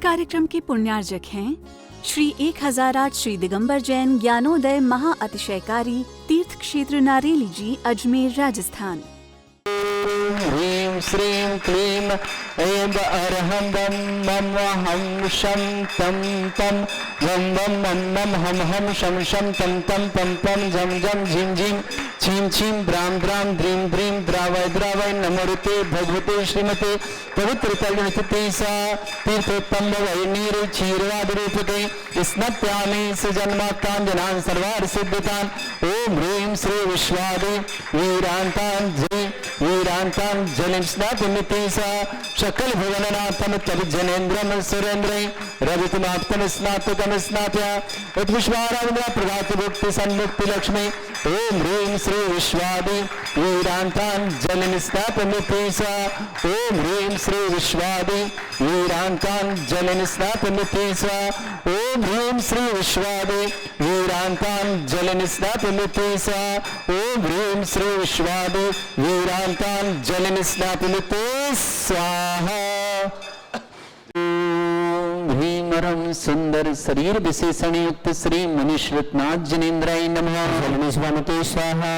कार्यक्रम के पुण्यार्जक हैं श्री 1008 श्री दिगंबर जैन ज्ञानोदय महा अतिशयकारी तीर्थ क्षेत्र नारेली जी, अजमेर, राजस्थान। ह्रीं श्रीं क्लीं ऐं अरहं बम मम हम शम तम तम वम वम मम मम हम हम शम शम तम तम पम पम झम झम झिम झिम छीम छीम ब्राम ब्राम द्रीम द्रीम द्रावय द्रावय नमोरुते भगवते श्रीमते पवित्र तलते सा तीर्थोत्तम भवै नीर क्षीरवाद रूपके स्नत्यामि सुजन्माकांजनान् सर्वार्थ सिद्धितान्। ओम ह्रीं श्री विश्वादे वीरांतान् जय वीरांतान् जलिं स्नातमिति सा सकल भुवननाथं तद्जनेन्द्रं सुरेन्द्रं रवितमाप्तं स्नातकं स्नात्या उत्विश्वाराधना प्रभात भुक्ति सन्मुक्ति लक्ष्मी। ओम ह्रीं श्री विश्वादि वीरांतान् जलिं स्नातमिति सा ओम ह्रीं श्री विश्वादि वीरांतान् जलिं स्नातमिति सा ओम ह्रीं श्री विश्वादि वीरांतान् जलिं स्नातमिति सा ओम ह्रीं श्री विश्वादि वीरांतान् जलिं स्नातमिति स्वाहा। ह्रीमरं सुंदर शरीर विशेषण युक्त श्री मनीश्वरनाथ जनेन्द्राय नमः। स्वामते स्वाहा।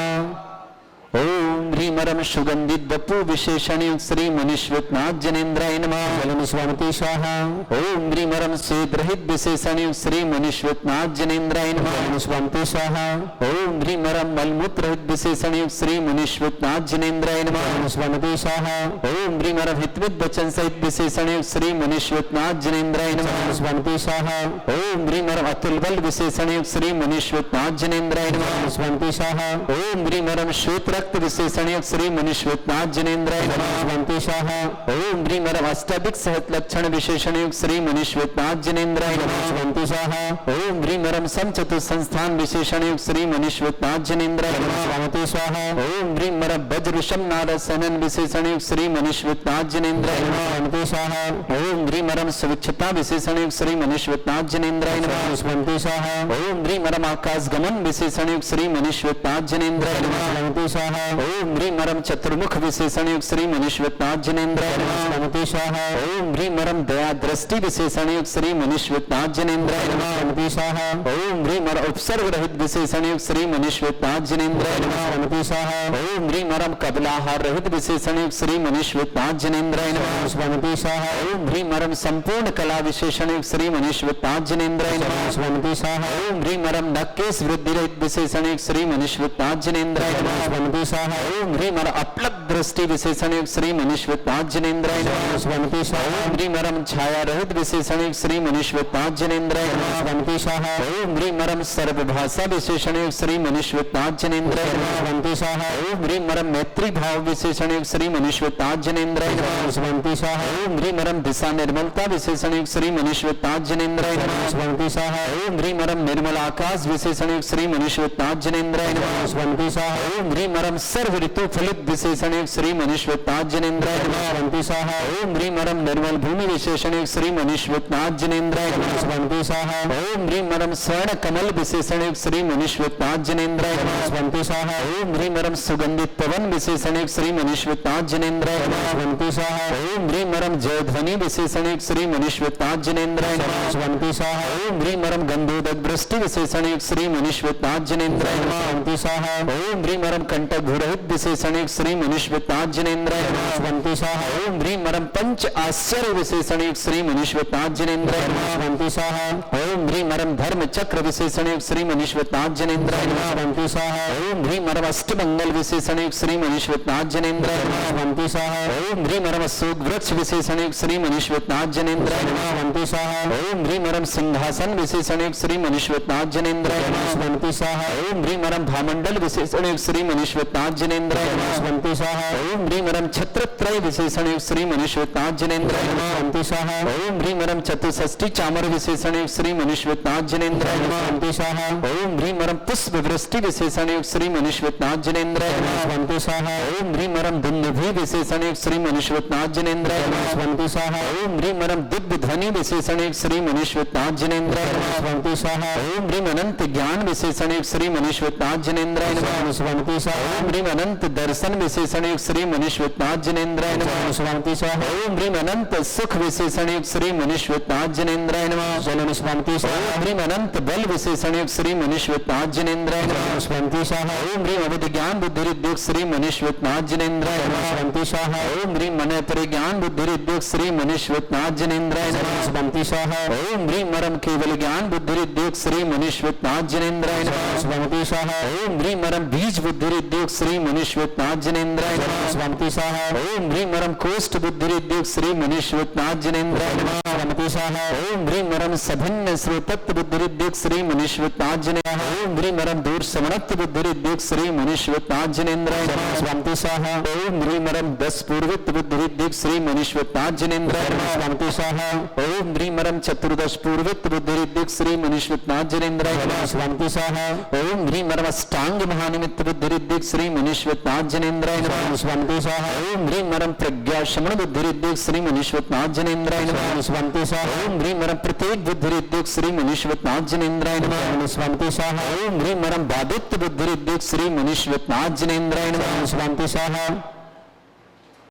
ओम ह्रीमरम सुगंधित बपू विशेषण युक्त श्री मनीश्वरनाथ जनेन्द्राय नमः। स्वामते स्वाहा। ओम ह्रीमरम स्वेद रहित विशेषण युक्त श्री मनीश्वरनाथ जनेन्द्राय नमः। स्वामते स्वाहा। ओम ह्रीमरम मलमूत्र रहित विशेषण युक्त श्री मनीश्वरनाथ जनेन्द्राय नमः। स्वामते स्वाहा। ओम ह्रीमरम हितविद वचन सहित विशेषण युक्त श्री मनीश्वरनाथ जनेन्द्राय नमः। स्वामते स्वाहा। ओम ह्रीमरम अतुल बल विशेषण युक्त श्री मनीश्वरनाथ जनेन्द्राय नमः। स्वामते स्वाहा। ओम ह्रीमरम श्वेत रक्त विशेषण युक्त श्री मनीश्वरनाथ जनेन्द्राय नमः। स्वामते स्वाहा। ओम ह्रीमरम अष्टाधिक सहत लक्षण विशेषण युक्त श्री मनीश्वरनाथ जनेन्द्राय नमः। स्वामते स्वाहा। ओम ह्रीमरम समचतुर संस्थान विशेषण युक्त श्री मनीश्वरनाथ जनेन्द्राय नमः। स्वामते स्वाहा। ओम ह्रीमरम वज्रषम नारद सनन विशेषण युक्त श्री मनीश्वरनाथ जनेन्द्राय नमः। स्वामते स्वाहा। ओम ह्रीमरम सुविक्षता विशेषण युक्त श्री मनीश्वरनाथ जनेन्द्राय नमः। स्वामते स्वाहा। ओम ह्रीमरम आकाश गमन विशेषण युक्त श्री मनीश्वरनाथ जनेन्द्राय नमः। स्वामते स्वाहा। ओम ह्रीमरम चतुर्मुख विशेषण युक्त श्री मनीश्वरनाथ जनेन्द्राय नमः। स्वामते स्वाहा। ओम ह्रीमरम दया दृष्टि विशेषण युक्त श्री मनीश्वरनाथ जनेन्द्राय नमः। स्वामते स्वाहा। ओम ह्रीमरम उपसर्ग रहित विशेषण युक्त श्री मनीश्वरनाथ जनेन्द्राय नमः। स्वामते स्वाहा। ओम ह्रीमरम कबलाहार रहित विशेषण युक्त श्री मनीश्वरनाथ जनेन्द्राय नमः। स्वामते स्वाहा। ओम ह्रीमरम संपूर्ण कला विशेषण युक्त श्री मनीश्वरनाथ जनेन्द्राय नमः। स्वामते स्वाहा। ओम ह्रीमरम नक्केश वृद्धि रहित विशेषण युक्त श्री मनीश्वरनाथ जनेन्द्राय नमः। स्वामते स्वाहा। ओम ह्रीमरम अपलक दृष्टि विशेषण युक्त श्री मनीश्वरनाथ जनेन्द्राय नमः। स्वामते स्वाहा। ओम ह्रीमरम छाया रहित विशेषण युक्त श्री मनीश्वरनाथ जनेन्द्राय नमः। स्वामते स्वाहा। ओम ह्रीमरम सर्वभाषा विशेषण युक्त श्री मनीश्वरनाथ जनेन्द्राय नमः। स्वामते स्वाहा। ओम ह्रीमरम मैत्री भाव विशेषण युक्त श्री मनीश्वरनाथ जनेन्द्राय नमः। स्वामते स्वाहा। ओम ह्रीमरम दिशा निर्मलता विशेषण युक्त श्री मनीश्वरनाथ जनेन्द्राय नमः। स्वामते स्वाहा। ओम ह्रीमरम निर्मल आकाश विशेषण युक्त श्री मनीश्वरनाथ जनेन्द्राय नमः। स्वामते स्वाहा। ओम ह्रीमरम सर्व ऋतु फलित विशेषण युक्त श्री मनीश्वरनाथ जनेन्द्राय नमः। स्वामते स्वाहा। ओम ह्रीमरम निर्मल भूमि विशेषण युक्त श्री मनीश्वरनाथ जनेन्द्राय नमः। स्वामते स्वाहा। ओम ह्रीमरम स्वर्ण कमल विशेषण युक्त श्री मनीश्वरनाथ जनेन्द्राय नमः। स्वामते स्वाहा। ओम ह्रीमरम सुगंधित पवन विशेषण युक्त श्री मनीश्वरनाथ जनेन्द्राय नमः। स्वामते स्वाहा। ओम ह्रीमरम जयध्वनि विशेषण युक्त श्री मनीश्वरनाथ जनेन्द्राय नमः। स्वामते स्वाहा। ओम ह्रीमरम गंधोदक दृष्टि विशेषण युक्त श्री मनीश्वरनाथ जनेन्द्राय नमः। स्वामते स्वाहा। ओम ह्रीमरम कंटक भूरहित विशेषण युक्त श्री मनीश्वरनाथ जनेन्द्राय नमः। स्वामते स्वाहा। ओम ह्रीमरम पंच आश्चर्य विशेषण युक्त श्री मनीश्वरनाथ जनेन्द्राय नमः। स्वामते स्वाहा। ओम ह्रीमरम धर्म चक्र विशेषण युक्त श्री मनीश्वरनाथ जनेन्द्राय नमः। स्वामते स्वाहा। ओम ह्रीमरम अष्टमंगल विशेषण युक्त श्री मनीश्वरनाथ जनेन्द्राय नमः। स्वामते स्वाहा। ओम ह्रीमरम अशोक वृक्ष विशेषण युक्त श्री मनीश्वरनाथ जनेन्द्राय नमः। स्वामते स्वाहा। ओम ह्रीमरम सिंहासन विशेषण युक्त श्री मनीश्वरनाथ जनेन्द्राय नमः। स्वामते स्वाहा। ओम ह्रीमरम भामंडल विशेषण युक्त श्री मनीश्वरनाथ जनेन्द्राय नमः। स्वामते स्वाहा। ओम ह्रीमरम छत्रत्रय विशेषण युक्त श्री मनीश्वरनाथ जनेन्द्राय नमः। स्वामते स्वाहा। ओम ह्रीमरम चतुष्षष्टि चामर विशेषण युक्त श्री मनीश्वरनाथ जनेन्द्राय नमः। स्वामते स्वाहा। ओम ह्रीमरम पुष्प वृष्टि विशेषण युक्त श्री मनीश्वरनाथ जनेन्द्राय नमः। स्वामते स्वाहा। ओम ह्रीमरम दुंदुभि विशेषण युक्त श्री मनीश्वरनाथ जनेन्द्राय नमः। स्वामते स्वाहा। ओम ह्रीमरम दिव्य ध्वनि विशेषण युक्त श्री मनीश्वरनाथ जनेन्द्राय नमः। स्वामते स्वाहा। ओम ह्रीम अनंत ज्ञान विशेषण युक्त श्री मनीश्वरनाथ जनेन्द्राय नमः। स्वामते स्वाहा। ओम ह्रीम अनंत दर्शन विशेषण विशेषण युक्त श्री मनीश्वरनाथ जनेन्द्राय नमः स्वामी स्वाहा ओम ह्रीम अनंत सुख विशेषण युक्त श्री मनीश्वरनाथ जनेन्द्राय नमः जलन स्वामी स्वाहा ओम ह्रीम अनंत बल विशेषण युक्त श्री मनीश्वरनाथ जनेन्द्राय नमः स्वामी स्वाहा ओम ह्रीम अवधि ज्ञान बुद्धि उद्योग श्री मनीश्वरनाथ जनेन्द्राय नमः स्वामी स्वाहा ओम ह्रीम मन परिज्ञान बुद्धि उद्योग श्री मनीश्वरनाथ जनेन्द्राय नमः स्वामी स्वाहा ओम ह्रीम मरम केवल ज्ञान बुद्धि उद्योग श्री मनीश्वरनाथ जनेन्द्राय नमः स्वामी स्वाहा ओम ह्रीम मरम बीज बुद्धि उद्योग श्री मनीश्वरनाथ जनेन्द्राय नमः स्वामी स्वाहा ओम ह्रीम मरम कोष्ठ बुद्धि उद्योग श्री मनीश्वरनाथ जनेन्द्राय नमः स्वामी स्वाहा ओम ह्रीम मरम सभिन्न श्रोतत्व बुद्धि उद्योग श्री मनीश्वरनाथ जनेन्द्राय ओम ह्रीम मरम दूर समनत्व बुद्धि उद्योग श्री मनीश्वरनाथ जनेन्द्राय नमः स्वामी स्वाहा ओम ह्रीम मरम 10 पूर्वित बुद्धि उद्योग श्री मनीश्वरनाथ जनेन्द्राय नमः स्वामी स्वाहा ओम ह्रीम मरम चतुर्दश पूर्वित बुद्धि उद्योग श्री मनीश्वरनाथ जनेन्द्राय नमः स्वामी स्वाहा ओम ह्रीम मरम अष्टांग महानिमित्त बुद्धि उद्योग श्री मनीश्वरनाथ जनेन्द्राय नमः स्वामी स्वाहा ओम ह्रीम मरम प्रज्ञा शमन बुद्धि उद्योग श्री मनीश्वरनाथ जनेन्द्राय नमः स्वामी स्वाहा ओम ह्रीम मरम प्रत्येक बुद्धि उद्योग श्री मनीश्वरनाथ जनेन्द्राय नमः स्वामी स्वाहा ओम ह्रीम मरम बाधित्य बुद्धि उद्योग श्री मनीश्वरनाथ जनेन्द्राय नमः स्वामी स्वाहा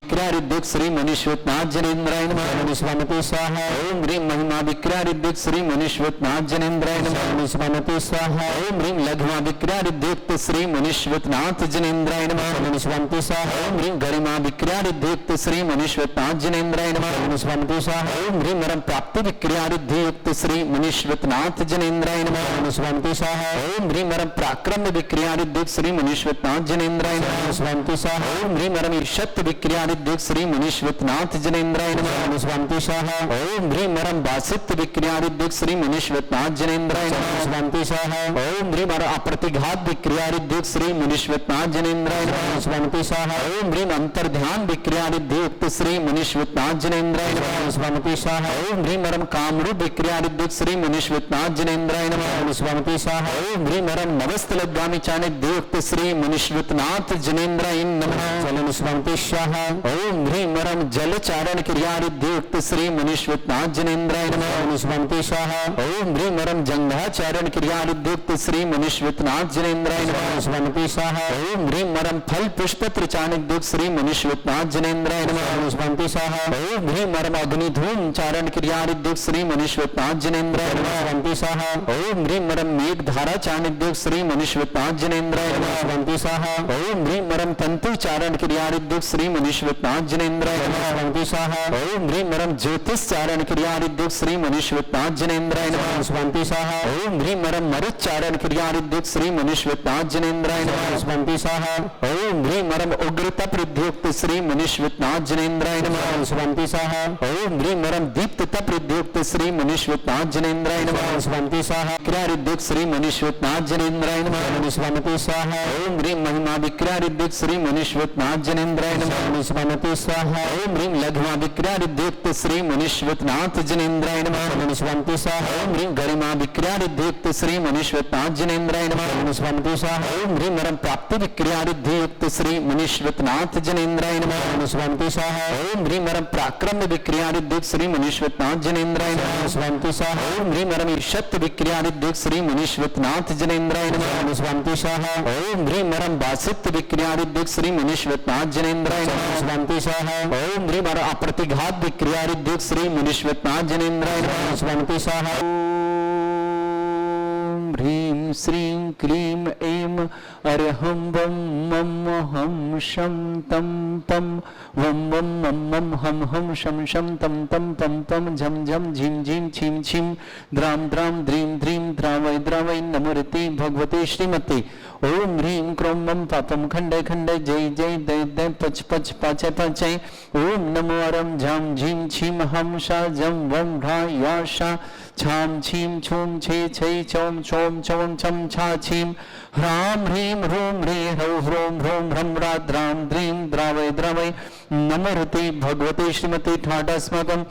विक्रारिद्योग श्री मनीश्वरनाथ जनेन्द्राय नमः स्वामी स्वाहा ओम ह्रीम महिमा विक्रारिद्योग श्री मनीश्वरनाथ जनेन्द्राय नमः स्वामी स्वाहा ओम ह्रीम लघुमा विक्रारिद्योग श्री मनीश्वरनाथ जनेन्द्राय नमः स्वामी स्वाहा ओम ह्रीम गरिमा विक्रारिद्योग श्री मनीश्वरनाथ जनेन्द्राय नमः स्वामी स्वाहा ओम ह्रीम मरम प्राप्ति विक्रियायुक्त श्री मनीश्वरनाथ जनेन्द्राय नमः स्वामी स्वाहा ओम ह्रीम मरम पराक्रम विक्रियायुक्त श्री मनीश्वरनाथ जनेन्द्राय नमः स्वामी स्वाहा ओम ह्रीम मरम ईशत विक्रियायुक्त श्री मनीश्वरनाथ जनेन्द्राय नमः स्वामी स्वाहा ओम ह्रीम मरम वासित विक्रियायुक्त श्री मनीश्वरनाथ जनेन्द्राय नमः स्वामी स्वाहा ओम ह्रीम मरम अप्रतिघात विक्रियायुक्त श्री मनीश्वरनाथ जनेन्द्राय नमः स्वामी स्वाहा ओम ह्रीम अंतर्ध्यान विक्रियायुक्त श्री मनीश्वरनाथ जनेन्द्राय नमः स्वामी स्वाहा ओम ह्रीम मरम कामरूप विक्रियायुक्त श्री मनीश्वरनाथ जनेन्द्राय नमः स्वामी स्वाहा ओम ह्रीम मरम नवस्तलगामी चाणक्योक्त श्री मनीश्वरनाथ जनेन्द्राय नमः चलन स्वामी स्वाहा ओम ह्रीम मरम जल चारण क्रियायुक्त श्री मनीश्वरनाथ जनेन्द्राय नमः स्वामी स्वाहा ओम ह्रीम मरम जंघाचारण क्रियायुक्त श्री मनीश्वरनाथ जनेन्द्राय नमः स्वामी स्वाहा ओम ह्रीम मरम फल पुष्प त्रिचाणक्योक्त श्री मनीश्वरनाथ जनेन्द्राय नमः स्वामी स्वाहा ओम ह्रीम मरम अग्नि धूम चारण क्रियायुक्त श्री मनीश्वरनाथ जनेन्द्राय नमः स्वामी स्वाहा ओम ह्रीम मरम मेघ धारा चाणक्योक्त श्री मनीश्वरनाथ जनेन्द्राय नमः स्वामी स्वाहा ओम ह्रीम मरम तंतु चारण क्रियायुक्त श्री मनीश्वरनाथ जनेन्द्राय नमः स्वामी स्वाहा ओम ह्रीम मरम ज्योतिष चारण क्रियायुक्त श्री मनीश्वरनाथ जनेन्द्राय नमः स्वामी स्वाहा ओम ह्रीम मरम मरुच्चारण क्रियायुक्त श्री मनीश्वरनाथ जनेन्द्राय नमः स्वामी स्वाहा ओम ह्रीम मरम उग्रता प्रद्युक्त श्री मनीश्वरनाथ जनेन्द्राय नमः स्वामी स्वाहा ओम ह्रीम मरम दीप्तता प्रद्युक्त श्री मनीश्वरनाथ जनेन्द्राय नमः स्वामी स्वाहा क्रियायुक्त श्री मनीश्वरनाथ जनेन्द्राय नमः स्वामी स्वाहा ओम ह्रीम महिमा विक्रियायुक्त श्री मनीश्वरनाथ जनेन्द्राय नमः स्वामी स्वाहा ओम ह्रीम लघुमा विक्रियायुक्त श्री मनीश्वरनाथ जनेन्द्राय नमः स्वामी स्वाहा ओम ह्रीम गरिमा विक्रियायुक्त श्री मनीश्वरनाथ जनेन्द्राय नमः स्वामी स्वाहा ओम ह्रीम मरम प्राप्ति विक्रियायुक्त श्री मनीश्वरनाथ जनेन्द्राय नमः स्वामी स्वाहा ओम ह्रीम मरम पराक्रम विक्रियायुक्त श्री मनीश्वरनाथ जनेन्द्राय नमः स्वामी स्वाहा ओम ह्रीम मरम ईशत विक्रियायुक्त श्री मनीश्वरनाथ जनेन्द्राय नमः स्वामी स्वाहा ओम ह्रीम मरम वासित विक्रियायुक्त श्री मनीश्वरनाथ जनेन्द्राय नमः स्वामी स्वाहा ओम ह्रीम मरम अप्रतिघात विक्रियायुक्त श्री मनीश्वरनाथ जनेन्द्राय नमः स्वामी स्वाहा ह्रीं श्रीं क्लीं ऐं अरहं वं मं हं शं तं पं वं वं मं मं हं हं शं शं तं तं पं पं झं झं झिं झिं छिं छिं द्रां द्रां द्रीं द्रीं द्रावय द्रावय नमोरते भगवते श्रीमते ओम ह्रीं क्रों मं पापं खण्डय खण्डय जय जय दय दय पच पच पाचय पाचय ओम नमो अरं झं झिं छिं हं शा जं वं ढा या शा छाम छीम छूम छे छै चौम चौम चौम छम छा छीम ह्रां ह्रीं ह्रूं ह्रे ह्रौ ह्रों ह्रों ह्रं द्रां द्रीं द्रावय द्रावय नमोरते भगवते श्रीमते ठाडास्माकं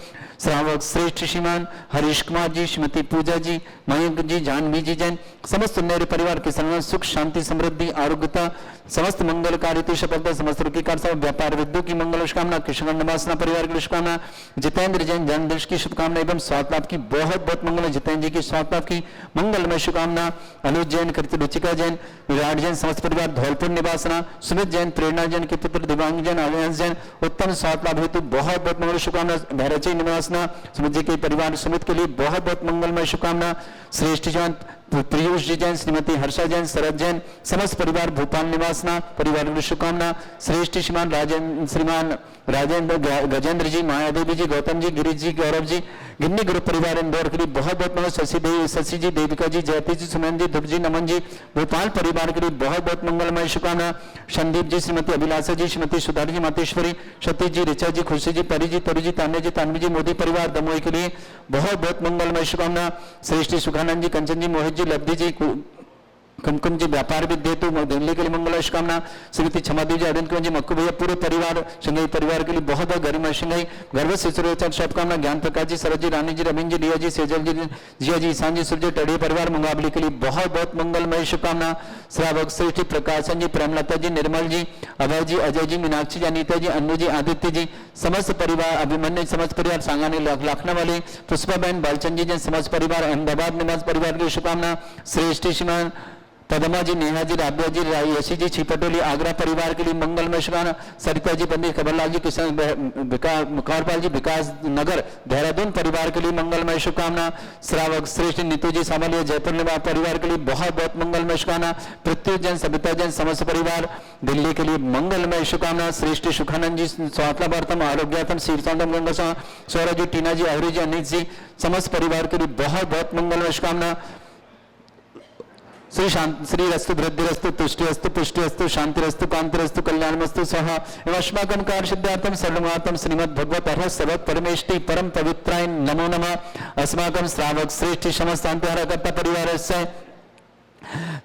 श्रावक श्रेष्ठ श्रीमान हरीश कुमार जी, श्रीमती पूजा जी, मयंक जी, जानवी जी जैन, समस्त मेरे परिवार के सन्मान सुख शांति समृद्धि आरोग्यता समस्त मंगल कार्य सफलता समस्त रुकी कार व्यापार विद्यु की मंगल शुभकामना, कृष्ण निवासना परिवार की शुभकामना, जितेंद्र जैन जन्मदिवस की शुभकामना एवं स्वास्थ्य लाभ की बहुत बहुत मंगल, जितेंद्र जी की स्वास्थ्य लाभ की मंगलमय शुभकामना, अनुज जैन, कृति रुचिका जैन, विराट जैन, समस्त परिवार धौलपुर निवासना, सुमित जैन, प्रेरणा जैन के पुत्र दिव्यांग जैन, अलियांस जैन, उत्तम स्वास्थ्य लाभ हेतु बहुत बहुत मंगल शुभकामना, भैरवची निवासना सुमित जी के परिवार सुमित के लिए बहुत बहुत मंगलमय शुभकामना, श्रेष्ठ जैन, प्रियुष जी जैन, श्रीमती हर्षा जैन, शरद जैन, समस्त परिवार भोपाल निवासना परिवार की शुभकामना, श्रेष्ठ श्रीमान राजेंद्र गजेंद्र जी, मायादेवी जी, गौतम जी, गिरीश जी, गौरव जी, गिन्नी ग्रुप परिवार इंदौर के लिए बहुत बहुत मंगल, शशि जी, देविका जी, जयती जी, सुमन जी, ध्रुव जी, नमन जी, भोपाल परिवार के लिए बहुत बहुत मंगलमय शुभकामना, संदीप जी, श्रीमती अभिलाषा जी, श्रीमती सुधार जी, मातेश्वरी, सतीश जी, ऋचा जी, खुशी जी, परी जी, तरु जी, तान्या जी, तानवी जी, मोदी परिवार दमोई के लिए बहुत बहुत मंगलमय शुभकामना, श्रेष्ठ सुखानंद जी, कंचन जी, मोहित जी, लब्धि जी, कुमकुम जी, व्यापार विद्येतु दिल्ली के लिए मंगल शुभकामना, श्रीमती क्षमादेवी जी, अरविंद कुमार जी, मक्कू भैया, पूरे परिवार सिंघई परिवार के लिए बहुत बहुत गरिमा सिंघई गर्भ शिशुरोचन शुभकामना, ज्ञान प्रकाश जी, सरज जी, रानी जी, रविंद्र जी, रिया जी, सेजल जी, जिया जी, ईशान जी, सूर्य टड़ी परिवार मुंगावली के लिए बहुत बहुत मंगलमय शुभकामना, श्रावक श्रेष्ठ प्रकाशन जी, प्रेमलता जी, निर्मल जी, अभय जी, अजय जी, मीनाक्षी जी, अनीता जी, अन्नू जी, आदित्य जी, समस्त परिवार अभिमन्यु समस्त परिवार सांगाने लाखना वाले पुष्पा बहन बालचंद जी, समस्त परिवार अहमदाबाद निवास परिवार की शुभकामना, श्रेष्ठ श्रीमान पदमा जी, नेहा जी, राबिया जी, यशी जी, छिपटोली आगरा परिवार के लिए मंगलमय शुभकामना, सरिता जी, पंडित खबरलाल जी, किशन कंवरपाल जी, विकास नगर देहरादून परिवार के लिए मंगलमय शुभकामना, श्रावक श्रेष्ठ नीतू जी सामालिया जयपुर निवास परिवार के लिए बहुत बहुत मंगलमय शुभकामना, पृथ्वी जैन, सविता जैन, समस्त परिवार दिल्ली के लिए मंगलमय शुभकामना, श्रेष्ठ सुखानंद जी, स्वास्थ्यलाभार्थम आरोग्यार्थम शीर्षांतम गंगा सौरभ जी, टीना जी, अहरी जी, अनित जी, समस्त परिवार के लिए बहुत बहुत मंगलमय शुभकामना, श्री रस्तु वृद्धिरस्तु तुष्टिरस्तु पुष्टिरस्तु शांतिरस्तु कांतिरस्तु कल्याणमस्तु स्वाहा एवं कार्य सिद्धार्थम सर्वमार्थम श्रीमद् भगवत अर्ह सर्वत परमेष्टि परम पवित्राय नमो नमः। अस्माकं श्रावक श्रेष्ठ समस्तांतहरकर्ता परिवार से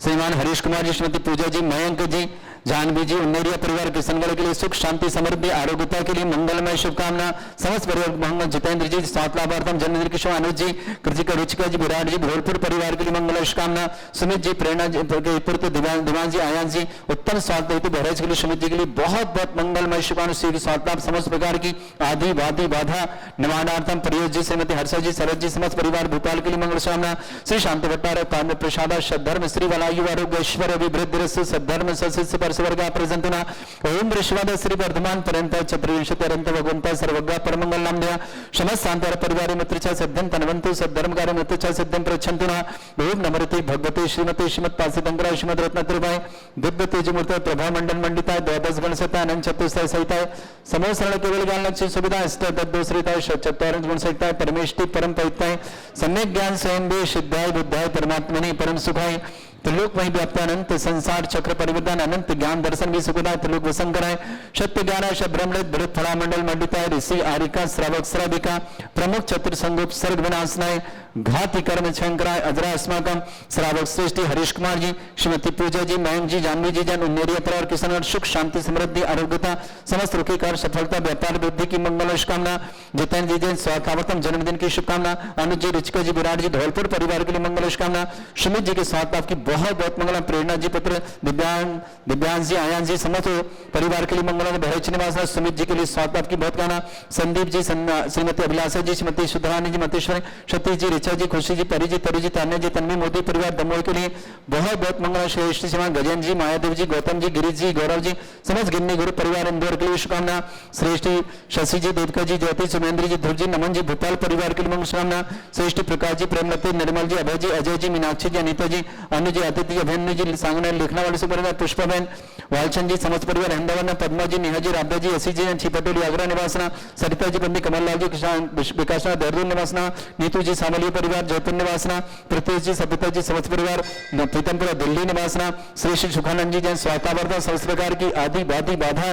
श्रीमान हरीश कुमार जी, श्रीमती पूजा जी, मयंक जी, जानवी जी, उन्नेरिया परिवार किशनगढ़ के लिए सुख शांति समृद्धि आरोग्यता के लिए मंगलमय शुभकामना, समस्त परिवार मोहम्मद जितेंद्र जी, स्वास्थ्य लाभार्थम जन्मदिन की अनुज जी, कृतिका रुचिका जी, विराट जी, धौलपुर परिवार के लिए मंगल शुभकामना, सुमित जी, प्रेरणा जी, पुत्र दिव्यांग जी, आयांश जी, उत्तम स्वास्थ्य हेतु बहराइच के लिए सुमित जी के लिए बहुत बहुत मंगलमय शुभकामना, श्री स्वास्थ्य लाभ समस्त प्रकार की आदि वादी बाधा निवारणार्थम प्रयोज जी, श्रीमती हर्षा जी, शरद जी, समस्त परिवार भोपाल के लिए मंगल शुभकामना, श्री शांति भट्टार पाद प्रसाद सद्धर्म श्री वलायु आरोग्य ऐश्वर्य अभिवृद्धि सद्धर्म सस्य परसवर्ग प्रजंतना ओम ऋषवाद श्री वर्धमान पर्यंत चतुर्विंशति अरंत भगवंता सर्वज्ञ परमंगल नाम दया समस्त शांतर परिवार मित्रचा सद्यम तनवंतु सद्धर्म कार्य मित्रचा सद्यम प्रच्छन्तुना ओम नमरते भगवते श्रीमते श्रीमत् पासितंकरा श्रीमद् रत्नत्रयवाय दिव्य तेजमूर्त प्रभा मंडल मंडिताय द्वादश गण सहिताय अनंत चतुष्टय सहिताय समो सरल केवल ज्ञान लक्ष्य सुविधा अष्ट तद्दोषरिताय चत्वारिंश गुण सहिताय परमेष्टि परम पवित्राय सम्यक ज्ञान स्वयं भी सिद्धाय बुद्धाय परमात्मने परम सुखाय त्रिलोक वही व्याप्त अनंत संसार चक्र परिवर्तन अनंत ज्ञान दर्शन भी सुखदाय त्रिलोक वसन कराय सत्य ज्ञान ब्रह्मृत भृत फला मंडल मंडिताय ऋषि आरिका श्रावक श्राविका प्रमुख चतुर्संगोप सर्ग विनाशनाय घाति कर्म शंकराय अजरा अस्माकम श्रावक श्रेष्ठी हरीश कुमार जी, श्रीमती पूजा जी, मयंक जी, जानवी जी जन, उन्नेरिया परिवार किशन सुख शांति समृद्धि आरोग्यता समस्त रुखी कार्य सफलता व्यापार वृद्धि की मंगल शुभकामना, जितेंद्र जी जैन स्वास्थ्यावतम जन्मदिन की शुभकामना, अनुज जी, रुचिका जी, विराट जी, धौलपुर परिवार के लिए मंगल शुभकामना, सुमित जी के स्वास्थ्य की बहुत बहुत मंगल, प्रेरणा जी पुत्र दिव्यांग जी, आयांश जी, समस्त परिवार के लिए मंगल, बहराइच निवास सुमित जी के लिए स्वास्थ्य की बहुत कहना, संदीप जी, श्रीमती अभिलाषा जी, श्रीमती सुधारानी जी, मतेश्वरी, सतीश जी, ऋचा जी, खुशी जी, परी जी, तरु जी, तान्या जी, तन्वी, मोदी परिवार दमोह के लिए बहुत बहुत मंगल, श्रेष्ठ श्रीमान गजेंद्र जी, मायादेव जी, गौतम जी, गिरीश जी, गौरव जी, समस्त गिन्नी गुरु परिवार इंदौर के लिए शुभकामना, श्रेष्ठ शशि जी, देविका जी, ज्योति, सुमेंद्र जी, ध्रुव जी, नमन जी, भोपाल परिवार के लिए मंगल शुभकामना, श्रेष्ठ प्रकाश जी, प्रेमलता, निर्मल जी, अभय जी, अजय जी, मीनाक्षी जी, अनीता जी, अनु जी, आदित्य जी, अभिमन्यु जी, सांगने लिखना वाले से परिवार पुष्पा बहन वालचंद जी, समस्त परिवार अहमदाबाद, पदमा जी, नेहा जी, राबिया जी, यशी जी, छिपटोली आगरा निवासना, सरिता जी, पंडित कमललाल जी, किसान विकासना देहरादून निवासना, नीतू जी, सामलिया परिवार जयपुर निवासना, पृथ्वी जी, सविता जी, समस्त परिवार प्रीतमपुरा दिल्ली निवासना, श्रेष्ठ सुखानंद जी जैन स्वास्थ्यावर्धन समस्त प्रकार की आदि वादी बाधा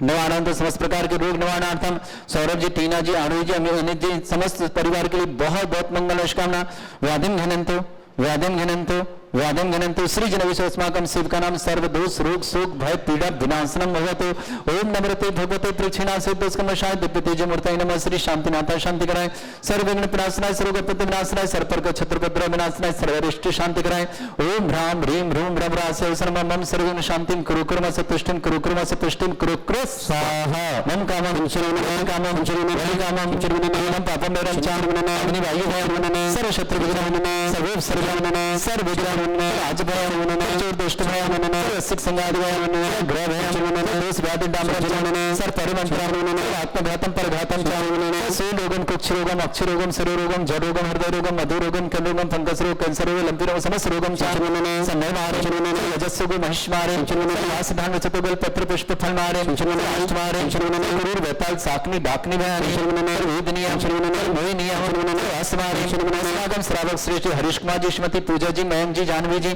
निवारणार्थ समस्त प्रकार के रोग निवारणार्थम सौरभ जी, टीना जी, आरोग्य जी, अनित जी, समस्त परिवार के लिए बहुत बहुत मंगल शुभकामना, व्याधिम घनंतो वादं गणन्तु श्रीजनविश्वस्माकं सेवकानां सर्वदोष रोग शोक भय पीड़ा विनाशनम भवतु। ओम नमस्ते भगवते प्रक्षिणासे दोषकमशाय दिव्य तेजमूर्तये नमः। श्री शांतिनाथाय शांति कराए, सर्वविघ्न विनाशनाय सर्वगति विनाशनाय सर्वपर्क छत्रपत्र विनाशनाय सर्वरिष्ट शांति कराए। ओम ह्रां ह्रीं ह्रूं ब्रह्मरास्य सर्वं मम सर्वविघ्न शांतिं कुरु कुर्मस्य तुष्टिं कुरु कुर्मस्य पुष्टिं कुरु कुरु स्वाहा। मम कामं शरणं कामं शरणं कामं शरणं पापं मेरं चारणं अग्नि वायु भयं सर्व शत्रु विघ्नं सर्व सर्वं सर्व विघ्नं आज भयं चोर दुष्ट भयं सिख संगादि भयं ग्रह भयं दोष व्याधि डाम्र सर परिमंत्रं आत्मघातम परघातम रोगम कुक्ष रोगम अक्ष रोगम सरोगम जरोगम हृदय रोगम मधु रोगम कल रोगम फंगस रोग कैंसर रोग लंपी रोग समस्त रोगम संभव मारे रजस्सुगु महिष मारे वास धान चतुगल पत्र पुष्प फल मारे मारे क्रूर वेताल साकनी डाकनी भयानी वेदनीय मोहिनीय वास मारे समागम श्रावक श्रेष्ठ हरीश कुमार जी श्रीमती पूजा जी मयंक जी जानवी जी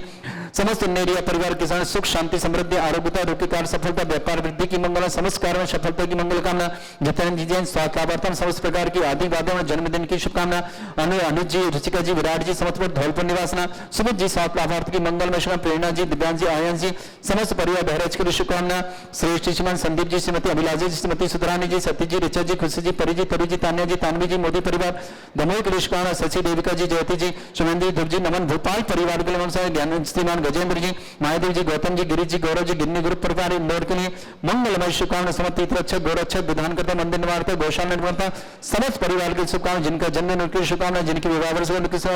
समस्त नेरिया परिवार के साथ सुख शांति समृद्धि आरोग्यता रोगी कार्य सफलता व्यापार वृद्धि की मंगल समस्त कार्य में सफलता की मंगल कामना जितेंद्र जी जैन स्वास्थ्य लाभार्थम समस्त प्रकार की आदि वादों जन्मदिन की शुभकामना अनुज जी रुचिका जी विराट जी समस्त धौलपुर निवासना सुमित जी स्वास्थ्य लाभार्थ की मंगल में शुभ प्रेरणा जी दिव्यांग जी आयन जी समस्त परिवार बहराज की शुभकामना श्रेष्ठ श्रीमान संदीप जी श्रीमती अभिलाषा जी श्रीमती सुधरानी जी सती जी रिचा जी खुशी जी परी जी तरू जी तान्या जी तानवी जी मोदी परिवार दमोह के लिए शुभकामना सची देविका जी जयती जी सुमेंद्र ध्रुव जी नमन भोपाल परिवार के लिए ज्ञान श्रीमान गजेंद्र जी महादेव जी गौतम जी गिरीश जी गौरव जी गिन्नी ग्रुप परिवार इंदौर के लिए मंगलमय शुभकामना समस्त तीर्थरक्षक गौरक्षक विधान करता मंदिर निर्माता गौशाला निर्माता समस्त परिवार की शुभकामना जिनका जन्मदिन उनकी शुभकामना जिनकी विवाह वर्ष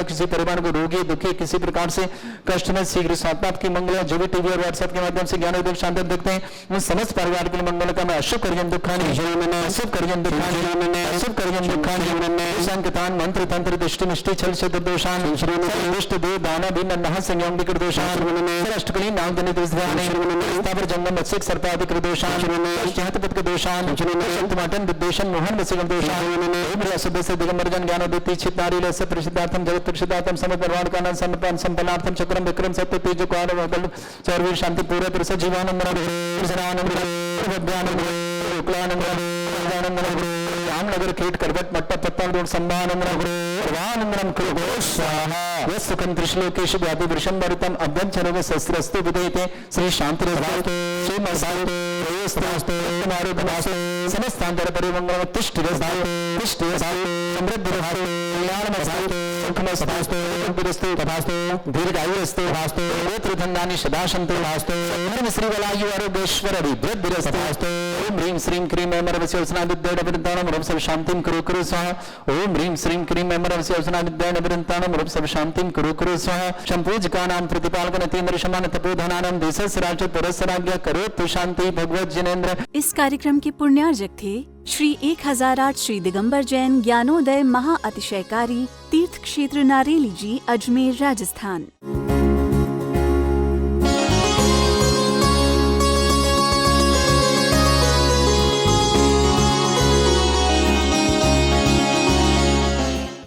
किसी परिवार को रोगी दुखी किसी प्रकार से कष्ट में शीघ्र स्वास्थ्य की मंगल जो भी टीवी और व्हाट्सएप के माध्यम से ज्ञान उद्योग शांति देखते हैं उन समस्त परिवार के लिए मंगल का मैं अशुभ करजन दुखानी अशुभ करजन दुखानी अशुभ करजन दुखानी संकतान मंत्र तंत्र दृष्टि मिष्टि छल छद्र दोषान दुष्ट देव दाना भी नन्हा संयम विकृत दोषान अष्टकली नाम दनित स्थावर जंगम मत्स्यक सर्पादिक दोषान अष्टहत के दोषान शक्तिमाटन विद्वेषण मोहन वसीगम दोषान ओम रसद से दिगंबर जन ज्ञान उदित चित नारी लस्य प्रसिद्धार्थम जगत प्रसिद्धार्थम समर्पण परवान कानन समर्पण संपन्नार्थम चक्रम विक्रम सत्य तेज कार वगल सर्व शांति पूर्ण प्रस जीवानंद सदानंद विद्यानंद शुक्लानंद आनंद रामनगर खेत करवट मट्टा पत्ता रोड संभानंद सर्वानंदम कुरु स्वाहा यस्सुखं त्रिश्लोकेषु व्याधि वृषं भरितम् अभ्यंचरोग शस्त्रस्तु विधेयते श्री शांति श्री मसास्तु हमारे धनास्तु समस्तांतर परिमंगल तिष्ठ समृद्धि सुखमस्तु विरस्तु तथास्तु दीर्घायुरस्तु तथास्तु गोत्र धन्यानि सदा सन्तु तथास्तु धर्म श्री वलायु आरोग्येश्वर वृद्धिरस्तु तथास्तु ओम ह्रीं श्रीं क्रीं ऐमरवस्योसना विद्याडवृन्तानं रव सर्व शांतिं कुरु कुरु स्वाहा ओम ह्रीं श्रीं क्रीं ऐमरवस्योसना विद्याडवृन्तानं रव सर्व शांतिं कुरु कुरु स्वाहा शंपूजकानां प्रतिपालकन तेन्द्र समान तपोधनानां देशस्य राज्य पुरस्सराज्ञा करोतु शांति भगवत जिनेन्द्र। इस कार्यक्रम के पुण्यार्जक थे श्री 1008 श्री दिगंबर जैन ज्ञानोदय महा अतिशयकारी तीर्थ क्षेत्र नारेली जी अजमेर राजस्थान।